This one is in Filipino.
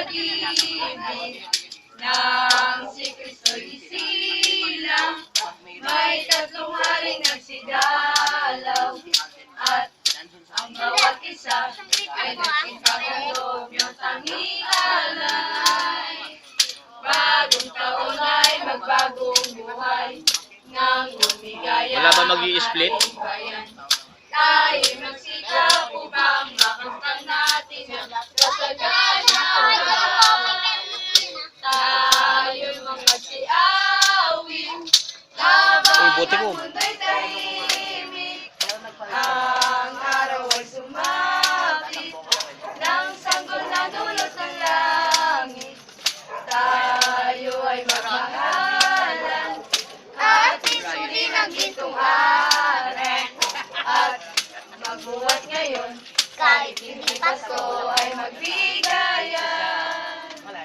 pag-ibig nang si Kristo'y isilang. May tatlong haring nagsidalaw at ang bawat isa ay nagkikagandog ng tanging alay. Bagong taon ay magbagong buhay nang lumigaya. Wala ba mag-i-split? Tayo